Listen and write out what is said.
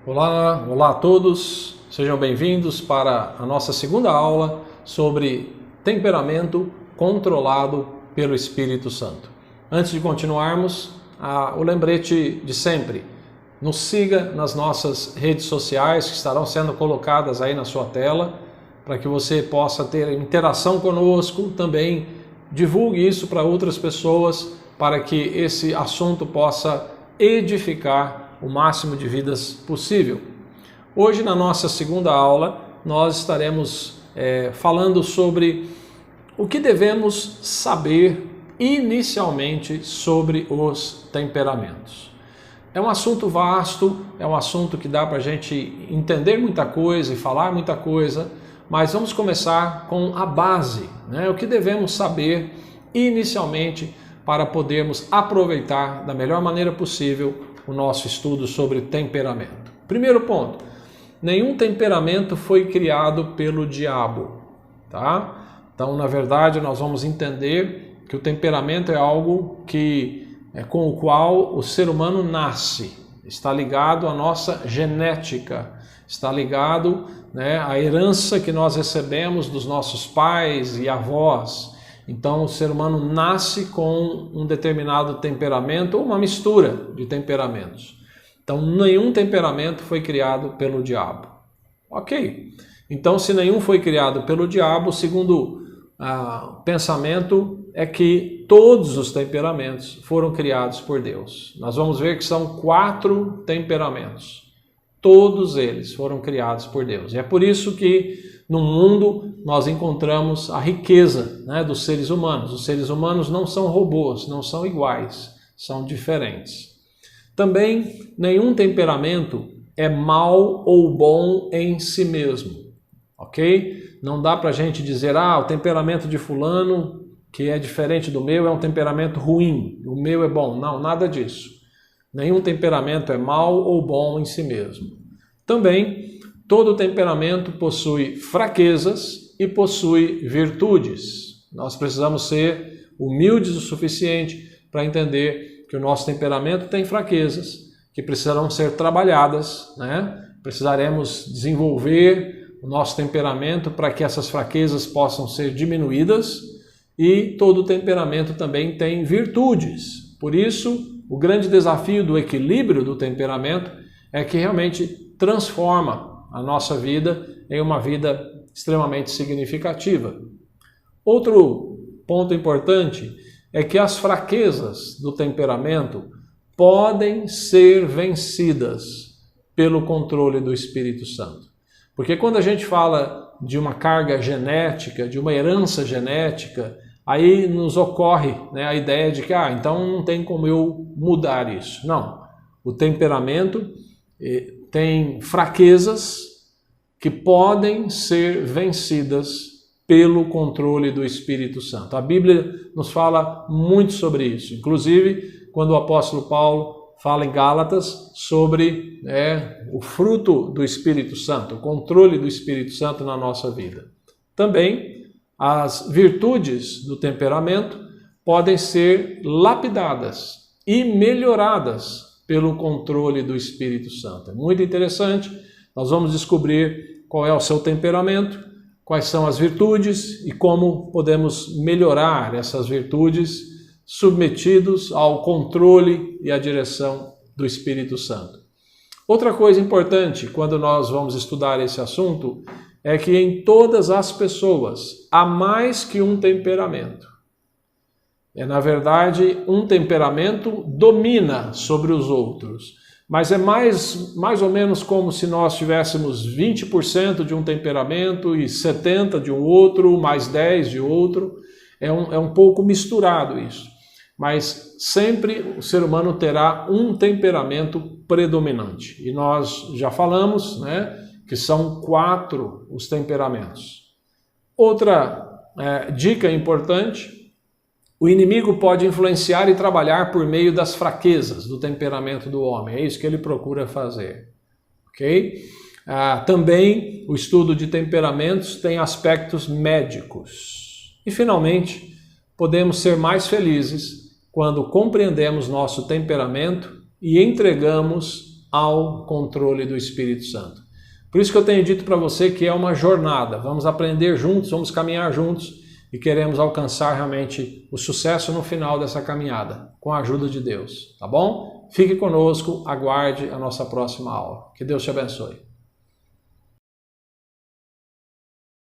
Olá a todos, sejam bem-vindos para a nossa segunda aula sobre temperamento controlado pelo Espírito Santo. Antes de continuarmos, o lembrete de sempre, nos siga nas nossas redes sociais que estarão sendo colocadas aí na sua tela, para que você possa ter interação conosco, também divulgue isso para outras pessoas, para que esse assunto possa edificar o máximo de vidas possível. Hoje, na nossa segunda aula, nós estaremos falando sobre o que devemos saber inicialmente sobre os temperamentos. É um assunto vasto, é um assunto que dá para a gente entender muita coisa e falar muita coisa, mas vamos começar com a base, né? O que devemos saber inicialmente para podermos aproveitar da melhor maneira possível o nosso estudo sobre temperamento. Primeiro ponto, nenhum temperamento foi criado pelo diabo, tá? Então, na verdade, nós vamos entender que o temperamento é algo com o qual o ser humano nasce, está ligado à nossa genética, está ligado, né, à herança que nós recebemos dos nossos pais e avós. Então, o ser humano nasce com um determinado temperamento ou uma mistura de temperamentos. Então, nenhum temperamento foi criado pelo diabo. Ok. Então, se nenhum foi criado pelo diabo, o segundo pensamento é que todos os temperamentos foram criados por Deus. Nós vamos ver que são 4 temperamentos. Todos eles foram criados por Deus. E é por isso que no mundo nós encontramos a riqueza, né, dos seres humanos. Os seres humanos não são robôs, não são iguais, são diferentes. Também nenhum temperamento é mal ou bom em si mesmo, ok? Não dá para a gente dizer, o temperamento de fulano, que é diferente do meu, é um temperamento ruim, o meu é bom. Não, nada disso. Nenhum temperamento é mal ou bom em si mesmo. Também, todo temperamento possui fraquezas e possui virtudes. Nós precisamos ser humildes o suficiente para entender que o nosso temperamento tem fraquezas, que precisarão ser trabalhadas, né? Precisaremos desenvolver o nosso temperamento para que essas fraquezas possam ser diminuídas, e todo temperamento também tem virtudes. Por isso, o grande desafio do equilíbrio do temperamento é que realmente transforma a nossa vida em uma vida extremamente significativa. Outro ponto importante é que as fraquezas do temperamento podem ser vencidas pelo controle do Espírito Santo. Porque quando a gente fala de uma carga genética, de uma herança genética, aí nos ocorre, né, a ideia de que, então não tem como eu mudar isso. Não, o temperamento tem fraquezas que podem ser vencidas pelo controle do Espírito Santo. A Bíblia nos fala muito sobre isso. Inclusive, quando o apóstolo Paulo fala em Gálatas sobre o fruto do Espírito Santo, o controle do Espírito Santo na nossa vida. Também, as virtudes do temperamento podem ser lapidadas e melhoradas pelo controle do Espírito Santo. É muito interessante, nós vamos descobrir qual é o seu temperamento, quais são as virtudes e como podemos melhorar essas virtudes submetidos ao controle e à direção do Espírito Santo. Outra coisa importante quando nós vamos estudar esse assunto é que em todas as pessoas há mais que um temperamento. Na verdade, um temperamento domina sobre os outros, mas é mais ou menos como se nós tivéssemos 20% de um temperamento e 70% de um outro, mais 10% de outro. É um pouco misturado isso. Mas sempre o ser humano terá um temperamento predominante. E nós já falamos, né, que são 4 os temperamentos. Outra dica importante: o inimigo pode influenciar e trabalhar por meio das fraquezas do temperamento do homem. É isso que ele procura fazer. Ok? Também o estudo de temperamentos tem aspectos médicos. E finalmente, podemos ser mais felizes quando compreendemos nosso temperamento e entregamos ao controle do Espírito Santo. Por isso que eu tenho dito para você que é uma jornada. Vamos aprender juntos, vamos caminhar juntos e queremos alcançar realmente o sucesso no final dessa caminhada, com a ajuda de Deus, tá bom? Fique conosco, aguarde a nossa próxima aula. Que Deus te abençoe.